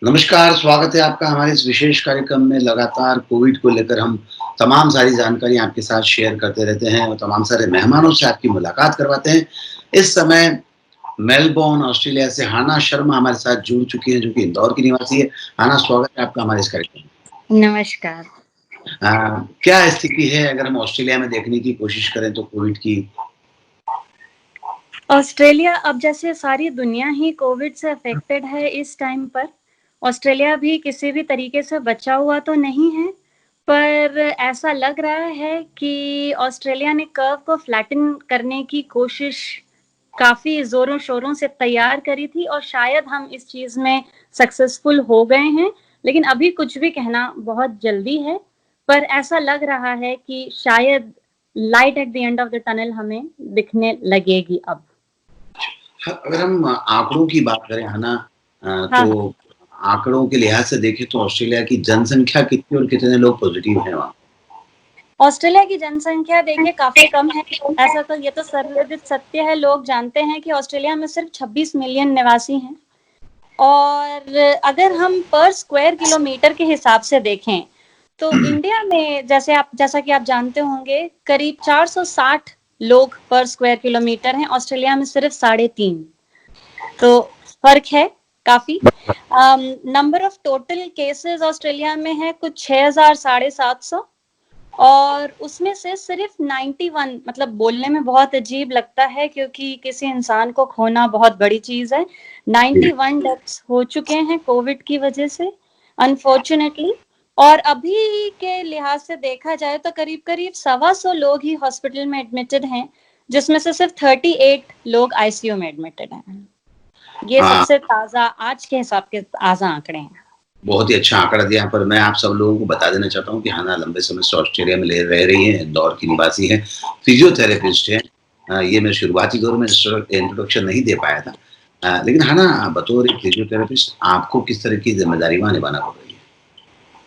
नमस्कार, स्वागत है आपका हमारे इस विशेष कार्यक्रम में। लगातार कोविड को लेकर हम तमाम सारी जानकारी आपके साथ शेयर करते रहते हैं और तमाम सारे मेहमानों से आपकी मुलाकात करवाते हैं। इस समय मेलबोर्न, ऑस्ट्रेलिया से हाना शर्मा हमारे साथ जुड़ चुकी हैं, जो कि इंदौर की निवासी है। हाना, स्वागत है आपका हमारे इस कार्यक्रम में। नमस्कार। क्या स्थिति है अगर हम ऑस्ट्रेलिया में देखने की कोशिश करें तो कोविड की? ऑस्ट्रेलिया अब जैसे सारी दुनिया ही कोविड से अफेक्टेड है इस टाइम पर, ऑस्ट्रेलिया भी किसी भी तरीके से बचा हुआ तो नहीं है, पर ऐसा लग रहा है कि ऑस्ट्रेलिया ने कर्व को फ्लैटन करने की कोशिश काफ़ी ज़ोरों-शोरों से तैयार करी थी और शायद हम इस चीज़ में सक्सेसफुल हो गए हैं। लेकिन अभी कुछ भी कहना बहुत जल्दी है, पर ऐसा लग रहा है कि शायद light at the end of the tunnel हमें दिखने लगेगी अब। अगर हम आंकड़ों की बात करें, है ना, हाँ, हाँ। तो आंकड़ों के लिहाज से देखें तो ऑस्ट्रेलिया की जनसंख्या कितनी और कितने लोग पॉजिटिव हैं वहाँ? ऑस्ट्रेलिया की जनसंख्या देखिए काफ़ी कम है। ऐसा तो ये तो सर्वविदित सत्य है, लोग जानते हैं कि ऑस्ट्रेलिया में सिर्फ 26 मिलियन निवासी हैं और अगर हम पर स्क्वायर किलोमीटर के हिसाब से देखें, तो इंडिया में जैसा कि आप जानते होंगे करीब 460 लोग पर स्क्वायर किलोमीटर हैं, ऑस्ट्रेलिया में सिर्फ 3.5। तो फर्क है काफी। Number of total cases Australia में है कुछ 6,000 750 और उसमें से सिर्फ 91, मतलब बोलने में बहुत अजीब लगता है क्योंकि किसी इंसान को खोना बहुत बड़ी चीज है। 91 डेथ्स हो चुके हैं कोविड की वजह से अनफॉर्चुनेटली। और अभी के लिहाज से देखा जाए तो करीब करीब 125 लोग ही हॉस्पिटल में एडमिटेड हैं, जिसमें से सिर्फ 38 लोग आईसीयू में एडमिटेड हैं। ये हाँ, सबसे ताजा आज के हिसाब के ताजा आंकड़े हैं। बहुत ही अच्छा आंकड़ा दिया, पर मैं आप सब लोगों को बता देना चाहता हूँ कि हाना लंबे समय से ऑस्ट्रेलिया में रह रही हैं, इंदौर की निवासी हैं, फिजियोथेरेपिस्ट हैं। ये मैं शुरुआती दौर में इंट्रोडक्शन नहीं दे पाया था। लेकिन हाना, बतौर एक फिजियोथेरेपिस्ट आपको किस तरह की जिम्मेदारी वहाँ निभाना पड़ रही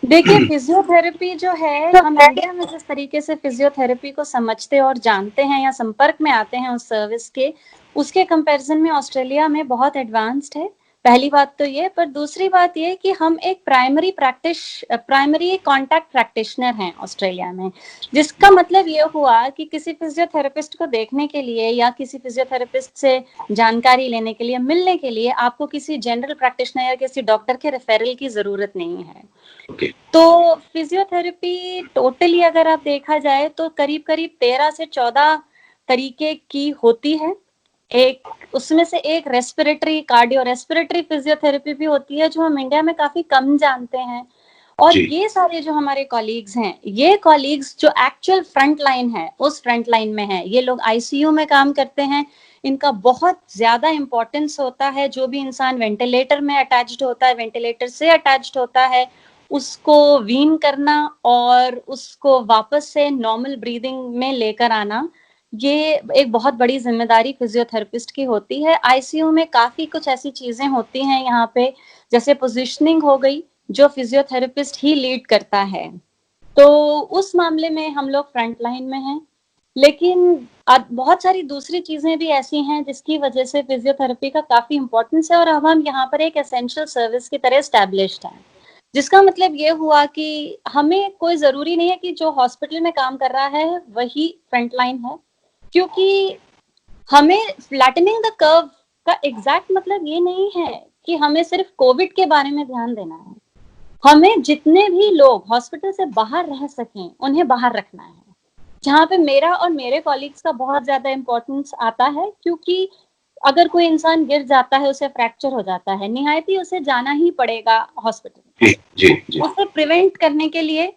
देखिए है? फिजियोथेरेपी जो है, हम इंडिया में जिस तरीके से फिजियोथेरेपी को समझते और जानते हैं या संपर्क में आते हैं उस सर्विस के, उसके कंपैरिजन में ऑस्ट्रेलिया में बहुत एडवांस्ड है। पहली बात तो ये, पर दूसरी बात ये कि हम एक प्राइमरी कॉन्टैक्ट प्रैक्टिशनर हैं ऑस्ट्रेलिया में, जिसका मतलब ये हुआ कि किसी फिजियोथेरेपिस्ट को देखने के लिए या किसी फिजियोथेरेपिस्ट से जानकारी लेने के लिए, मिलने के लिए आपको किसी जनरल प्रैक्टिशनर या किसी डॉक्टर के रेफरल की जरूरत नहीं है। ओके। तो फिजियोथेरेपी टोटली अगर आप देखा जाए तो करीब करीब 13 से 14 तरीके की होती है। एक उसमें से एक कार्डियो रेस्पिरेटरी फिजियोथेरेपी भी होती है, जो हम इंडिया में काफी कम जानते हैं। और जी। ये सारे जो हमारे कॉलीग्स हैं, ये कॉलीग्स जो एक्चुअल फ्रंट लाइन है उस फ्रंट लाइन में है, ये लोग आईसीयू में काम करते हैं। इनका बहुत ज्यादा इंपॉर्टेंस होता है। जो भी इंसान वेंटिलेटर में अटैच्ड होता है, वेंटिलेटर से अटैच्ड होता है, उसको वीन करना और उसको वापस से नॉर्मल ब्रीदिंग में लेकर आना, ये एक बहुत बड़ी जिम्मेदारी फिजियोथेरेपिस्ट की होती है। आईसीयू में काफी कुछ ऐसी चीजें होती हैं यहाँ पे, जैसे पोजीशनिंग हो गई, जो फिजियोथेरेपिस्ट ही लीड करता है। तो उस मामले में हम लोग फ्रंट लाइन में हैं। लेकिन बहुत सारी दूसरी चीजें भी ऐसी हैं जिसकी वजह से फिजियोथेरेपी का काफी इंपॉर्टेंस है और अब हम यहाँ पर एक एसेंशियल सर्विस की तरह एस्टैब्लिश्ड हैं। जिसका मतलब ये हुआ कि हमें कोई जरूरी नहीं है कि जो हॉस्पिटल में काम कर रहा है वही फ्रंट लाइन है, क्योंकि हमें फ्लैटनिंग द कर्व का एग्जैक्ट मतलब ये नहीं है कि हमें सिर्फ कोविड के बारे में ध्यान देना है। हमें जितने भी लोग हॉस्पिटल से बाहर रह सकें उन्हें बाहर रखना है। जहाँ पे मेरा और मेरे कॉलीग्स का बहुत ज्यादा इंपॉर्टेंस आता है, क्योंकि अगर कोई इंसान गिर जाता है, उसे फ्रैक्चर हो जाता है, निहायती उसे जाना ही पड़ेगा हॉस्पिटल। जी, जी, जी। उसे प्रिवेंट करने के लिए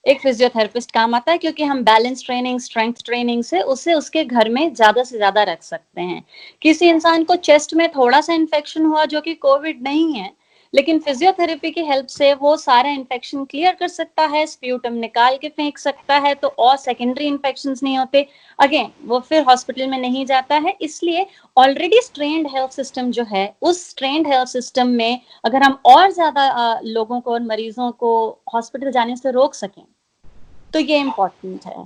एक फिजियोथेरेपिस्ट काम आता है, क्योंकि हम बैलेंस ट्रेनिंग, स्ट्रेंथ ट्रेनिंग से उसे उसके घर में ज्यादा से ज्यादा रख सकते हैं। किसी इंसान को चेस्ट में थोड़ा सा इन्फेक्शन हुआ जो कि कोविड नहीं है, लेकिन फिजियोथेरेपी की हेल्प से वो सारा इन्फेक्शन क्लियर कर सकता है, स्प्यूटम निकाल के फेंक सकता है, तो और सेकेंडरी इन्फेक्शंस नहीं होते। अगेन वो फिर हॉस्पिटल में नहीं जाता है। इसलिए ऑलरेडी स्ट्रेन्ड हेल्थ सिस्टम जो है, उस स्ट्रेन्ड हेल्थ सिस्टम में अगर हम और ज्यादा लोगों को और मरीजों को हॉस्पिटल जाने से रोक सकें तो ये इम्पोर्टेंट है।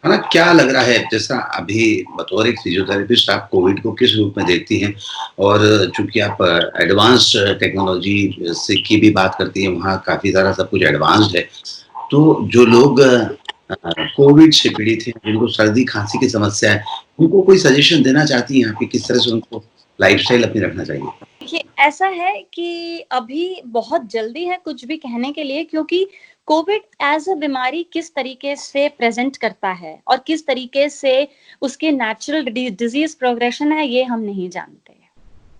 है ना? क्या लग रहा है, जैसा अभी बतौर एक फिजियोथेरेपिस्ट आप कोविड को किस रूप में देखती हैं? और चूँकि आप एडवांस्ड टेक्नोलॉजी से की भी बात करती हैं, वहाँ काफ़ी सारा सब कुछ एडवांस्ड है। तो जो लोग कोविड से पीड़ित हैं, जिनको सर्दी-खाँसी की समस्या है, उनको कोई सजेशन देना चाहती हैं आप कि किस तरह से उनको लाइफ़स्टाइल अपनी रखना चाहिए? देखिए, ऐसा है कि अभी बहुत जल्दी है कुछ भी कहने के लिए, क्योंकि कोविड एज़ अ बीमारी किस तरीके से प्रेज़ेंट करता है और किस तरीके से उसके नेचुरल डिज़ीज़ प्रोग्रेशन है, ये हम नहीं जानते।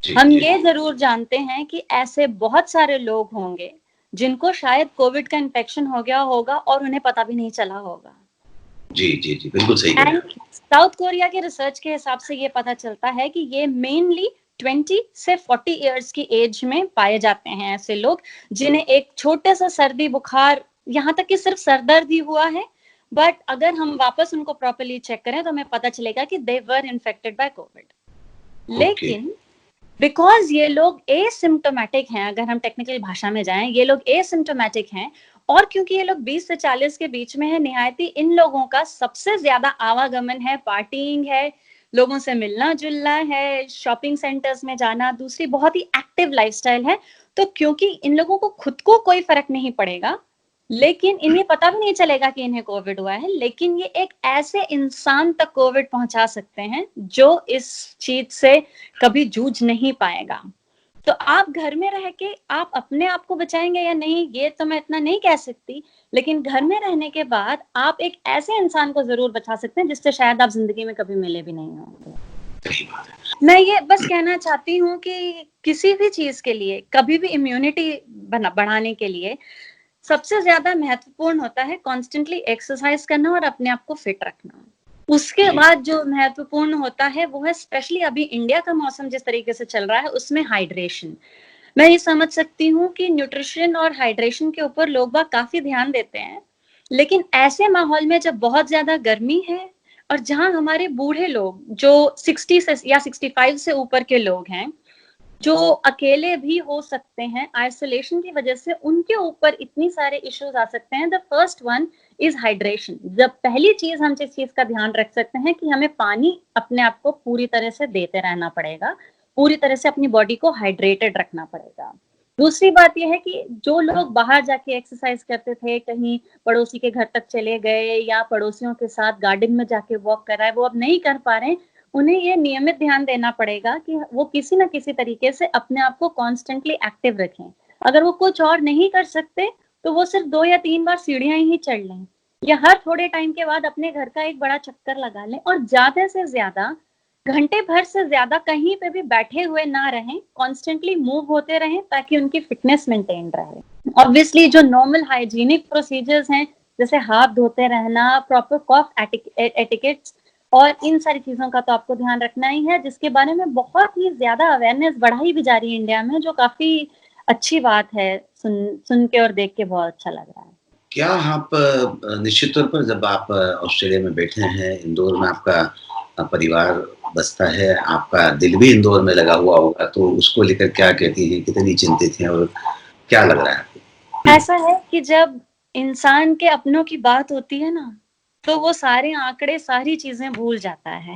जी, हम जी। ये ज़रूर जानते हैं कि ऐसे बहुत सारे लोग होंगे, जिनको शायद कोविड का इन्फेक्शन हो गया होगा और उन्हें पता भी नहीं चला होगा। जी, जी, जी, बिल्कुल सही कह रहे हैं एंड आप। साउथ कोरिया के रिसर्च के हिसाब से ये पता चलता है कि ये मेनली 20 से 40 इयर्स की एज में पाए जाते हैं ऐसे लोग, जिन्हें एक छोटे सा सर्दी बुखार, यहाँ तक कि सिर्फ सर दर्द ही हुआ है, बट अगर हम वापस उनको प्रॉपर्ली चेक करें तो हमें पता चलेगा कि दे वर इन्फेक्टेड बाय कोविड। ओके। लेकिन बिकॉज ये लोग एसिम्टोमेटिक हैं, अगर हम टेक्निकल भाषा में जाएं, ये लोग एसिम्टोमेटिक हैं, और क्योंकि ये लोग 20 से 40 के बीच में है, निहायती इन लोगों का सबसे ज्यादा आवागमन है, पार्टिंग है, लोगों से मिलना जुलना है, शॉपिंग सेंटर्स में जाना, दूसरी बहुत ही एक्टिव लाइफस्टाइल है। तो क्योंकि इन लोगों को खुद को कोई फर्क नहीं पड़ेगा, लेकिन इन्हें पता भी नहीं चलेगा कि इन्हें कोविड हुआ है, लेकिन ये एक ऐसे इंसान तक कोविड पहुंचा सकते हैं जो इस चीज से कभी जूझ नहीं पाएगा। तो आप घर में रह के आप अपने आप को बचाएंगे या नहीं, ये तो मैं इतना नहीं कह सकती, लेकिन घर में रहने के बाद आप एक ऐसे इंसान को जरूर बचा सकते हैं जिससे शायद आप जिंदगी में कभी मिले भी नहीं होंगे। सही बात है। मैं ये बस कहना चाहती हूँ कि किसी भी चीज के लिए, कभी भी इम्यूनिटी बढ़ाने के लिए सबसे ज्यादा महत्वपूर्ण होता है कॉन्स्टेंटली एक्सरसाइज करना और अपने आप को फिट रखना। उसके जी, बाद जो महत्वपूर्ण होता है वो है, स्पेशली अभी इंडिया का मौसम जिस तरीके से चल रहा है, उसमें हाइड्रेशन। मैं ये समझ सकती हूँ कि न्यूट्रिशन और हाइड्रेशन के ऊपर लोग बाग काफी ध्यान देते हैं, लेकिन ऐसे माहौल में जब बहुत ज्यादा गर्मी है और जहां हमारे बूढ़े लोग जो 60 से या 65 से ऊपर के लोग हैं, जो अकेले भी हो सकते हैं आइसोलेशन की वजह से, उनके ऊपर इतनी सारे इश्यूज आ सकते हैं। The first one is hydration. जब पहली चीज हम जिस चीज का ध्यान रख सकते हैं कि हमें पानी अपने आप को पूरी तरह से देते रहना पड़ेगा, पूरी तरह से अपनी बॉडी को हाइड्रेटेड रखना पड़ेगा। दूसरी बात यह है कि जो लोग बाहर जाके एक्सरसाइज करते थे, कहीं पड़ोसी के घर तक चले गए या पड़ोसियों के साथ गार्डन में जाके वॉक कर रहा है, वो अब नहीं कर पा रहे हैं, उन्हें ये नियमित ध्यान देना पड़ेगा कि वो किसी ना किसी तरीके से अपने आप को कॉन्स्टेंटली एक्टिव रखें। अगर वो कुछ और नहीं कर सकते तो वो सिर्फ 2 या 3 बार सीढ़ियां ही चढ़ लें, या हर थोड़े टाइम के बाद अपने घर का एक बड़ा चक्कर लगा लें, और ज्यादा से ज्यादा घंटे भर से ज्यादा कहीं पे भी बैठे हुए ना रहें, कॉन्स्टेंटली मूव होते रहें ताकि उनकी फिटनेस मेंटेन रहे। ऑब्वियसली जो नॉर्मल हाइजीनिक प्रोसीजर्स हैं, जैसे हाथ धोते रहना, प्रॉपर कॉफ एटिकेट्स, और इन सारी चीजों का तो आपको ध्यान रखना ही है, जिसके बारे में बहुत ही ज्यादा अवेयरनेस बढ़ाई भी जा रही है इंडिया में, जो काफी अच्छी बात है। सुन के और देख के बहुत अच्छा लग रहा है। क्या आप निश्चित तौर पर जब आप ऑस्ट्रेलिया में बैठे हैं, इंदौर में आपका परिवार बसता है, आपका दिल भी इंदौर में लगा हुआ होगा, तो उसको लेकर क्या कहती हैं? कितनी चिंतित हैं और क्या लग रहा है आपको? ऐसा है कि जब इंसान के अपनों की बात होती है ना, तो वो सारे आंकड़े, सारी चीजें भूल जाता है,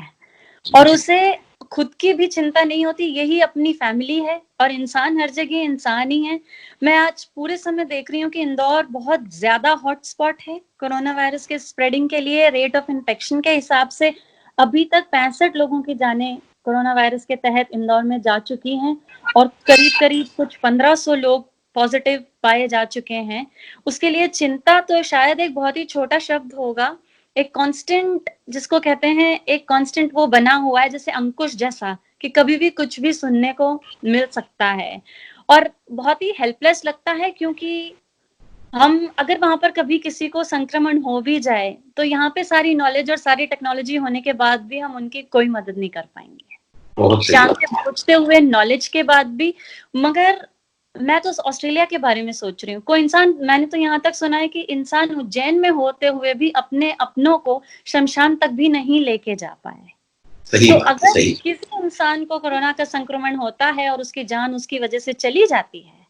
जी, और जी। उसे खुद की भी चिंता नहीं होती। यही अपनी फैमिली है, और इंसान हर जगह इंसान ही है। मैं आज पूरे समय देख रही हूँ कि इंदौर बहुत ज्यादा हॉटस्पॉट है कोरोना वायरस के स्प्रेडिंग के लिए। रेट ऑफ इन्फेक्शन के हिसाब से अभी तक 65 लोगों की जानें कोरोना वायरस के तहत इंदौर में जा चुकी हैं, और करीब करीब कुछ 1500 लोग पॉजिटिव पाए जा चुके हैं। उसके लिए चिंता तो शायद एक बहुत ही छोटा शब्द होगा। एक कांस्टेंट, जिसको कहते हैं, एक कांस्टेंट वो बना हुआ है जैसे अंकुश जैसा, कि कभी भी कुछ भी सुनने को मिल सकता है, और बहुत ही हेल्पलेस लगता है, क्योंकि हम अगर वहां पर कभी किसी को संक्रमण हो भी जाए तो यहाँ पे सारी नॉलेज और सारी टेक्नोलॉजी होने के बाद भी हम उनकी कोई मदद नहीं कर पाएंगे, बहुत सही शाम बात। के पहुंचते हुए नॉलेज के बाद भी। मगर मैं तो ऑस्ट्रेलिया के बारे में सोच रही हूँ। कोई इंसान, मैंने तो यहाँ तक सुना है कि इंसान उज्जैन में होते हुए भी अपने अपनों को शमशान तक भी नहीं लेके जा पाए। सही तो बात है, अगर सही। किसी इंसान को कोरोना का संक्रमण होता है और उसकी जान उसकी वजह से चली जाती है,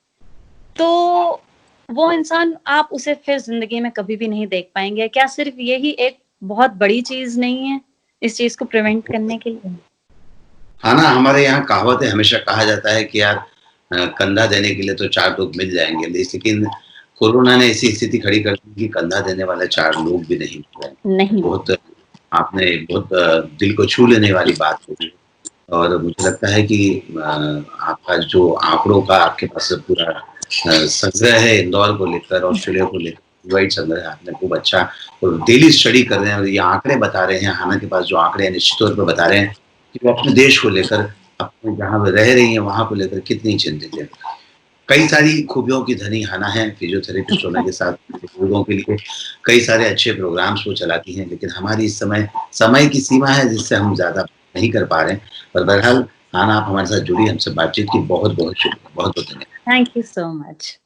तो वो इंसान, आप उसे फिर जिंदगी में कभी भी नहीं देख पाएंगे। क्या सिर्फ यही एक बहुत बड़ी चीज नहीं है इस चीज को प्रिवेंट करने के लिए। हाँ ना, हमारे यहाँ कहावत है, हमेशा कहा जाता है कि यार कंधा देने के लिए तो 4 लोग मिल जाएँगे, लेकिन कोरोना ने ऐसी स्थिति खड़ी कर दी कि कंधा देने वाले 4 लोग भी नहीं मिल रहे। नहीं। बहुत आपने बहुत दिल को छू लेने वाली बात बोली और मुझे लगता है कि आपका जो आँकड़ों का आपके पास पूरा संग्रह है इंदौर को लेकर, ऑस्ट्रेलिया को लेकर, वर्ल्ड संग्रह है, आपने खूब अच्छा और डेली स्टडी कर रहे हैं और ये आँकड़े बता रहे हैं, हाना के पास जो आँकड़े हैं निश्चित तौर पे बता रहे हैं कि वो अपने देश को लेकर, अपने जहाँ वो रह रही हैं वहाँ को लेकर कितनी चिंतित है। कई सारी खूबियों की धनी हाना है, फिजियोथेरेपिस्ट होने के साथ लोगों के लिए कई सारे अच्छे प्रोग्राम्स वो चलाती हैं, लेकिन हमारी इस समय की सीमा है जिससे हम ज़्यादा नहीं कर पा रहे हैं। पर बहरहाल हाना आप हमारे साथ जुड़ी, हमसे बातचीत की, बहुत-बहुत शुक्रिया, बहुत-बहुत धन्यवाद। Thank you so much.